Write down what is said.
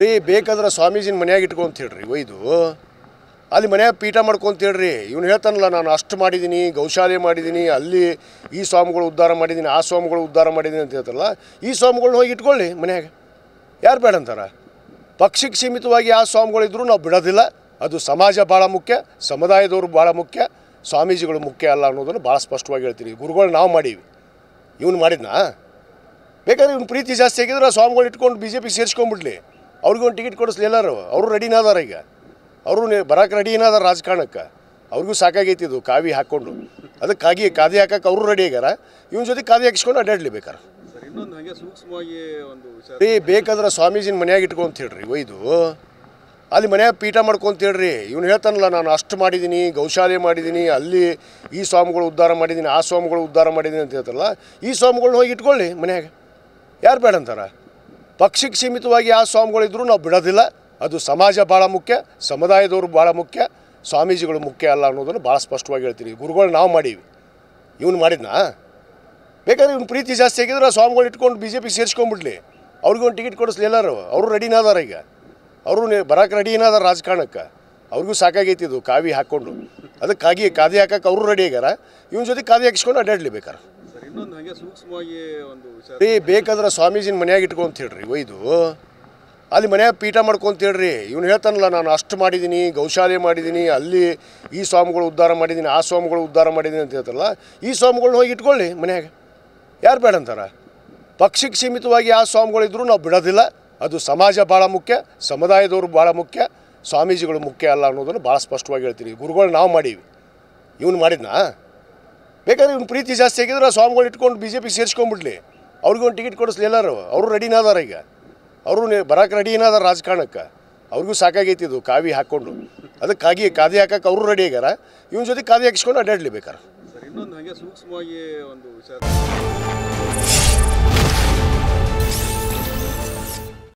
ಬೇಕಾದ್ರೆ ಸ್ವಾಮೀಜಿನ ಮನ್ಯಾಗ ಇಟ್ಕೊಂತ ಹೇಳ್ರಿ ಒಯ್ದು ಅಲ್ಲಿ ಮನ್ಯಾಗ ಪೀಠ ಮಾಡ್ಕೊಂತ ಹೇಳ್ರಿ. ಇವ್ನು ಹೇಳ್ತಾನಲ್ಲ, ನಾನು ಅಷ್ಟು ಮಾಡಿದ್ದೀನಿ, ಗೌಶಾಲೆ ಮಾಡಿದ್ದೀನಿ, ಅಲ್ಲಿ ಈ ಸ್ವಾಮಿಗಳು ಉದ್ಧಾರ ಮಾಡಿದ್ದೀನಿ, ಆ ಸ್ವಾಮಿಗಳು ಉದ್ಧಾರ ಮಾಡಿದ್ದೀನಿ ಅಂತ ಹೇಳ್ತಾರಲ್ಲ, ಈ ಸ್ವಾಮಿಗಳ್ನ ಹೋಗಿ ಇಟ್ಕೊಳ್ಳಿ ಮನ್ಯಾಗ. ಯಾರು ಬೇಡ ಅಂತಾರ? ಪಕ್ಷಕ್ಕೆ ಸೀಮಿತವಾಗಿ ಆ ಸ್ವಾಮಿಗಳಿದ್ರು ನಾವು ಬಿಡೋದಿಲ್ಲ. ಅದು ಸಮಾಜ ಭಾಳ ಮುಖ್ಯ, ಸಮುದಾಯದವರು ಭಾಳ ಮುಖ್ಯ, ಸ್ವಾಮೀಜಿಗಳು ಮುಖ್ಯ ಅಲ್ಲ ಅನ್ನೋದನ್ನು ಭಾಳ ಸ್ಪಷ್ಟವಾಗಿ ಹೇಳ್ತೀನಿ. ಗುರುಗಳು ನಾವು ಮಾಡೀವಿ, ಇವನು ಮಾಡಿದ್ನಾ? ಬೇಕಾದ್ರೆ ಇವ್ನು ಪ್ರೀತಿ ಜಾಸ್ತಿ ಆಗಿದ್ರೆ ಆ ಸ್ವಾಮಿಗಳು ಇಟ್ಕೊಂಡು BJP ಸೇರಿಸ್ಕೊಂಡ್ಬಿಡ್ಲಿ. ಅವ್ರಿಗೊಂದು ಟಿಕೆಟ್ ಕೊಡಿಸ್ಲಿ ಎಲ್ಲರೂ. ಅವರು ರೆಡಿನಾದಾರ, ಈಗ ಅವರು ಬರೋಕೆ ರೆಡಿನಾದಾರ ರಾಜಕಾರಣಕ್ಕೆ. ಅವ್ರಿಗೂ ಸಾಕಾಗೈತಿದ್ದು ಕಾವಿ ಹಾಕ್ಕೊಂಡು. ಅದಕ್ಕಾಗಿ ಕಾದಿ ಹಾಕಕ್ಕೆ ಅವರು ರೆಡಿ ಆಗ್ಯಾರ. ಇವನ ಜೊತೆ ಕಾದಿ ಹಾಕಿಸ್ಕೊಂಡು ಅಡ್ಡಾಡ್ಲಿ ಬೇಕಾರೆ. ಬೇಕಾದ್ರೆ ಸ್ವಾಮೀಜಿನ ಮನ್ಯಾಗ ಇಟ್ಕೊಂತ ಹೇಳ್ರಿ ಒಯ್ದು ಅಲ್ಲಿ ಮನ್ಯಾಗ ಪೀಠ ಮಾಡ್ಕೊಂತ ಹೇಳ್ರಿ. ಇವ್ನು ಹೇಳ್ತಾನಲ್ಲ, ನಾನು ಅಷ್ಟು ಮಾಡಿದ್ದೀನಿ, ಗೌಶಾಲೆ ಮಾಡಿದ್ದೀನಿ, ಅಲ್ಲಿ ಈ ಸ್ವಾಮಿಗಳು ಉದ್ಧಾರ ಮಾಡಿದ್ದೀನಿ, ಆ ಸ್ವಾಮಿಗಳು ಉದ್ಧಾರ ಮಾಡಿದ್ದೀನಿ ಅಂತ ಹೇಳ್ತಾರಲ್ಲ, ಈ ಸ್ವಾಮಿಗಳ್ನ ಹೋಗಿ ಇಟ್ಕೊಳ್ಳಿ ಮನ್ಯಾಗ. ಯಾರು ಬೇಡ ಅಂತಾರ? ಪಕ್ಷಕ್ಕೆ ಸೀಮಿತವಾಗಿ ಆ ಸ್ವಾಮಿಗಳಿದ್ರು ನಾವು ಬಿಡೋದಿಲ್ಲ. ಅದು ಸಮಾಜ ಭಾಳ ಮುಖ್ಯ, ಸಮುದಾಯದವರು ಭಾಳ ಮುಖ್ಯ, ಸ್ವಾಮೀಜಿಗಳು ಮುಖ್ಯ ಅಲ್ಲ ಅನ್ನೋದನ್ನು ಭಾಳ ಸ್ಪಷ್ಟವಾಗಿ ಹೇಳ್ತೀನಿ. ಗುರುಗಳು ನಾವು ಮಾಡೀವಿ, ಇವನು ಮಾಡಿದ್ನಾ? ಬೇಕಾದ್ರೆ ಇವ್ನು ಪ್ರೀತಿ ಜಾಸ್ತಿ ಆಗಿದ್ರೆ ಆ ಸ್ವಾಮಿಗಳು ಇಟ್ಕೊಂಡು BJP ಸೇರಿಸ್ಕೊಂಡ್ಬಿಡ್ಲಿ. ಅವ್ರಿಗೊಂದು ಟಿಕೆಟ್ ಕೊಡಿಸ್ಲಿ ಎಲ್ಲರೂ. ಅವರು ರೆಡಿನಾದಾರ, ಈಗ ಅವರು ಬರೋಕೆ ರೆಡಿನಾದಾರ ರಾಜಕಾರಣಕ್ಕೆ. ಅವ್ರಿಗೂ ಸಾಕಾಗೈತಿದ್ದು ಕಾವಿ ಹಾಕ್ಕೊಂಡು. ಅದಕ್ಕಾಗಿ ಕಾದಿ ಹಾಕಕ್ಕೆ ಅವರು ರೆಡಿ ಆಗ್ಯಾರ. ಇವನ ಜೊತೆ ಕಾದಿ ಹಾಕಿಸ್ಕೊಂಡು ಅಡ್ಡಾಡ್ಲಿ ಬೇಕಾರೆ. ಬೇಕಾದ್ರೆ ಸ್ವಾಮೀಜಿನ ಮನ್ಯಾಗ ಇಟ್ಕೊಂತ ಹೇಳ್ರಿ ಒಯ್ದು ಅಲ್ಲಿ ಮನ್ಯಾಗ ಪೀಠ ಮಾಡ್ಕೊಂತ ಹೇಳ್ರಿ. ಇವ್ನು ಹೇಳ್ತಾನಲ್ಲ, ನಾನು ಅಷ್ಟು ಮಾಡಿದ್ದೀನಿ, ಗೌಶಾಲೆ ಮಾಡಿದ್ದೀನಿ, ಅಲ್ಲಿ ಈ ಸ್ವಾಮಿಗಳು ಉದ್ಧಾರ ಮಾಡಿದ್ದೀನಿ, ಆ ಸ್ವಾಮಿಗಳು ಉದ್ಧಾರ ಮಾಡಿದ್ದೀನಿ ಅಂತ ಹೇಳ್ತಾರಲ್ಲ, ಈ ಸ್ವಾಮಿಗಳ್ನ ಹೋಗಿ ಇಟ್ಕೊಳ್ಳಿ ಮನ್ಯಾಗ. ಯಾರು ಬೇಡ ಅಂತಾರ? ಪಕ್ಷಕ್ಕೆ ಸೀಮಿತವಾಗಿ ಆ ಸ್ವಾಮಿಗಳಿದ್ರು ನಾವು ಬಿಡೋದಿಲ್ಲ. ಅದು ಸಮಾಜ ಭಾಳ ಮುಖ್ಯ, ಸಮುದಾಯದವರು ಭಾಳ ಮುಖ್ಯ, ಸ್ವಾಮೀಜಿಗಳು ಮುಖ್ಯ ಅಲ್ಲ ಅನ್ನೋದನ್ನು ಭಾಳ ಸ್ಪಷ್ಟವಾಗಿ ಹೇಳ್ತೀನಿ. ಗುರುಗಳು ನಾವು ಮಾಡೀವಿ, ಇವನು ಮಾಡಿದ್ನಾ? ಬೇಕಾದ್ರೆ ಇವ್ನು ಪ್ರೀತಿ ಜಾಸ್ತಿ ಆಗಿದ್ರೆ ಆ ಸ್ವಾಮಿಗಳು ಇಟ್ಕೊಂಡು BJP ಸೇರಿಸ್ಕೊಂಡ್ಬಿಡ್ಲಿ. ಅವ್ರಿಗೊಂದು ಟಿಕೆಟ್ ಕೊಡಿಸ್ಲಿ ಎಲ್ಲರೂ. ಅವರು ರೆಡಿನಾದಾರ, ಈಗ ಅವರು ಬರೋಕೆ ರೆಡಿನಾದಾರ ರಾಜಕಾರಣಕ್ಕೆ. ಅವ್ರಿಗೂ ಸಾಕಾಗೈತಿದ್ದು ಕಾವಿ ಹಾಕ್ಕೊಂಡು. ಅದಕ್ಕಾಗಿ ಕಾದಿ ಹಾಕಕ್ಕೆ ಅವರು ರೆಡಿ ಆಗ್ಯಾರ. ಇವನ ಜೊತೆ ಕಾದಿ ಹಾಕಿಸ್ಕೊಂಡು ಅಡ್ಡಾಡ್ಲಿ ಬೇಕಾರೆ.